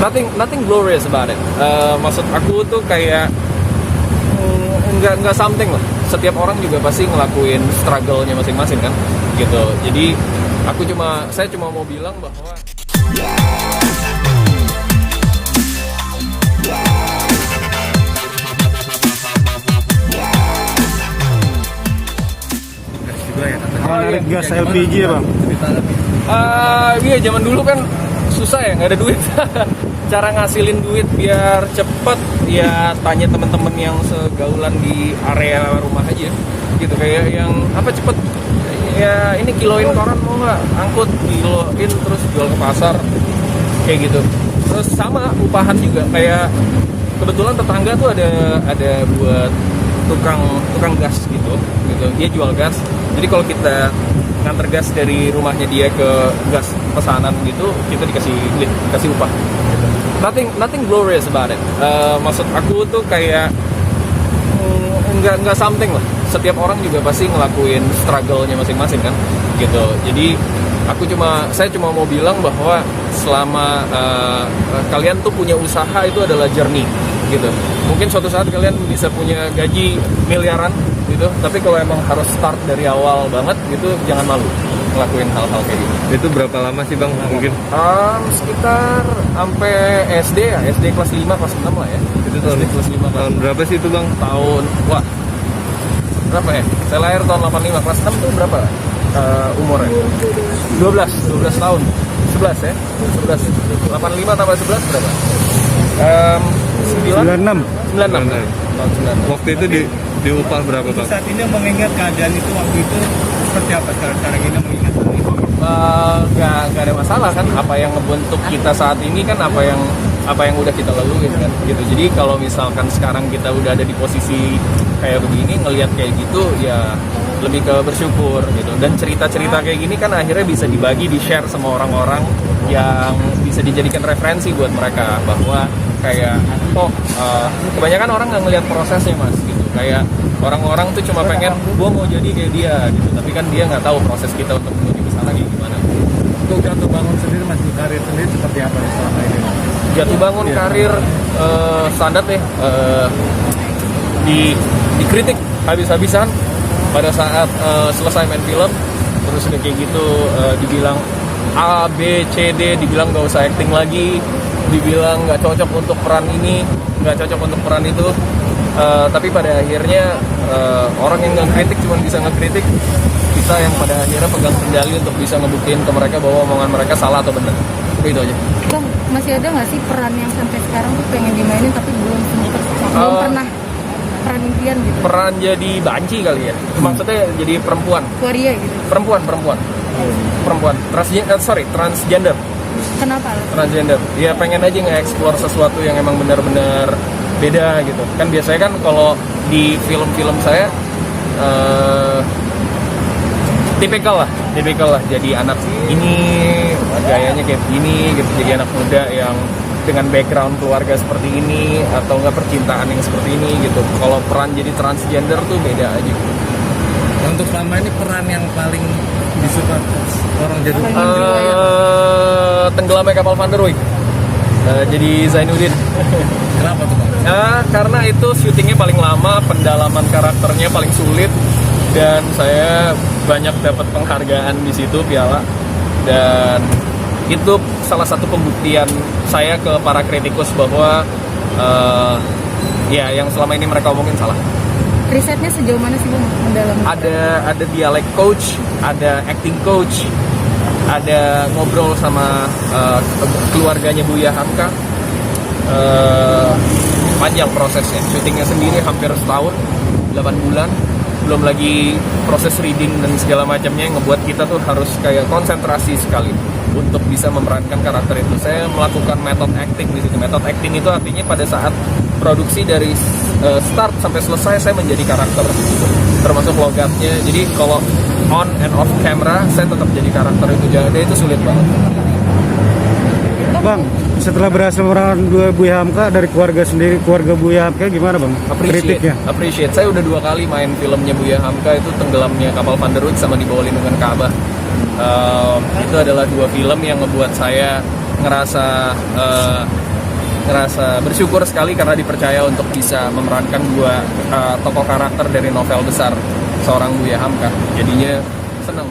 nothing glorious about it. Maksud aku tuh kayak nggak something lah. Setiap orang juga pasti ngelakuin struggle-nya masing-masing kan, gitu. Jadi saya cuma mau bilang bahwa narik gas LPG ya bang? Iya zaman dulu kan susah ya, nggak ada duit. Cara ngasilin duit biar cepet ya tanya temen-temen yang segaulan di area rumah aja gitu, kayak yang apa cepet ya ini kiloin koran mau nggak, angkut kiloin terus jual ke pasar kayak gitu. Terus sama upahan juga, kayak kebetulan tetangga tuh ada buat tukang gas gitu, dia jual gas. Jadi kalau kita nganter gas dari rumahnya dia ke gas pesanan gitu, kita dikasih upah gitu. Nothing glorious about it. Maksud aku tuh kayak nggak something lah. Setiap orang juga pasti ngelakuin struggle-nya masing-masing kan, gitu. Jadi saya cuma mau bilang bahwa selama kalian tuh punya usaha itu adalah journey gitu. Mungkin suatu saat kalian bisa punya gaji miliaran gitu, tapi kalau emang harus start dari awal banget gitu, jangan malu ngelakuin hal-hal kayak gitu. Itu berapa lama sih bang mungkin? Sekitar sampai SD ya, SD kelas 5, kelas 6 lah ya. Itu tahun kelas 5, tahun berapa sih itu bang? Berapa ya? Saya lahir tahun 85, kelas 6 tuh berapa umurnya? 12 tahun. 11 ya? 11. 85 tambah 11 berapa? 96. Tahun 96. Waktu itu diupah berapa bang? Saat ini mengingat keadaan itu waktu itu seperti apa sekarang ini mengingat hal itu? Nggak ada masalah kan, apa yang ngebentuk kita saat ini kan apa yang udah kita laluin kan gitu. Jadi kalau misalkan sekarang kita udah ada di posisi kayak begini, ngelihat kayak gitu ya lebih ke bersyukur gitu. Dan cerita-cerita kayak gini kan akhirnya bisa dibagi, di-share sama orang-orang yang bisa dijadikan referensi buat mereka, bahwa kayak kebanyakan orang nggak ngelihat prosesnya mas gitu. Kayak orang-orang tuh cuma pengen gua mau jadi kayak dia gitu, tapi kan dia nggak tahu proses kita untuk menuju ke sana kayak gimana. Untuk jatuh bangun sendiri mas, di karir sendiri seperti apa selama ini? Jatuh bangun karir standar deh, dikritik habis-habisan pada saat selesai main film. Terus udah kayak gitu dibilang A, B, C, D, dibilang gak usah acting lagi, dibilang gak cocok untuk peran ini, gak cocok untuk peran itu. Tapi pada akhirnya orang yang ngekritik cuma bisa ngekritik, kita yang pada akhirnya pegang kendali untuk bisa ngebuktiin ke mereka bahwa omongan mereka salah atau benar. Itu aja. Bang, masih ada nggak sih peran yang sampai sekarang tuh pengen dimainin tapi belum pernah peran impian gitu? Peran jadi banci kali ya. Maksudnya jadi perempuan. Waria gitu. Perempuan. Transgender. Kenapa? Transgender. Ya pengen aja nge-explore sesuatu yang emang benar-benar beda gitu. Kan biasanya kan kalau di film-film saya tipikal lah jadi anak ini, gayanya kayak begini gitu, jadi anak muda yang dengan background keluarga seperti ini, atau enggak percintaan yang seperti ini gitu. Kalau peran jadi transgender tuh beda aja gitu. Untuk selama ini peran yang paling disuka orang jadi Tenggelamnya kapal Van der Wijk, jadi Zainuddin. kenapa tuh bang? Karena itu syutingnya paling lama, pendalaman karakternya paling sulit, dan saya banyak dapat penghargaan di situ, piala. Dan itu salah satu pembuktian saya ke para kritikus bahwa ya yang selama ini mereka omongin salah. Risetnya sejauh mana sih bang mendalam? Ada dialek coach, ada acting coach, ada ngobrol sama keluarganya Buya Hamka. Panjang prosesnya, syutingnya sendiri hampir setahun, 8 bulan. Belum lagi proses reading dan segala macamnya yang ngebuat kita tuh harus kayak konsentrasi sekali untuk bisa memerankan karakter itu. Saya melakukan method acting di situ. Method acting itu artinya pada saat produksi dari start sampai selesai saya menjadi karakter gitu. Termasuk logatnya. Jadi kalau on and off camera saya tetap jadi karakter itu. Jadi itu sulit banget. Bang, setelah berhasil memerankan Buya Hamka, dari keluarga sendiri, keluarga Buya Hamka gimana bang? Kritiknya? Appreciate. Saya udah 2 kali main filmnya Buya Hamka, itu Tenggelamnya Kapal Van der Wijk sama Di Bawah Lindungan Ka'bah. Itu adalah 2 film yang ngebuat saya ngerasa ngerasa bersyukur sekali karena dipercaya untuk bisa memerankan dua tokoh karakter dari novel besar seorang Buya Hamka. Jadinya senang.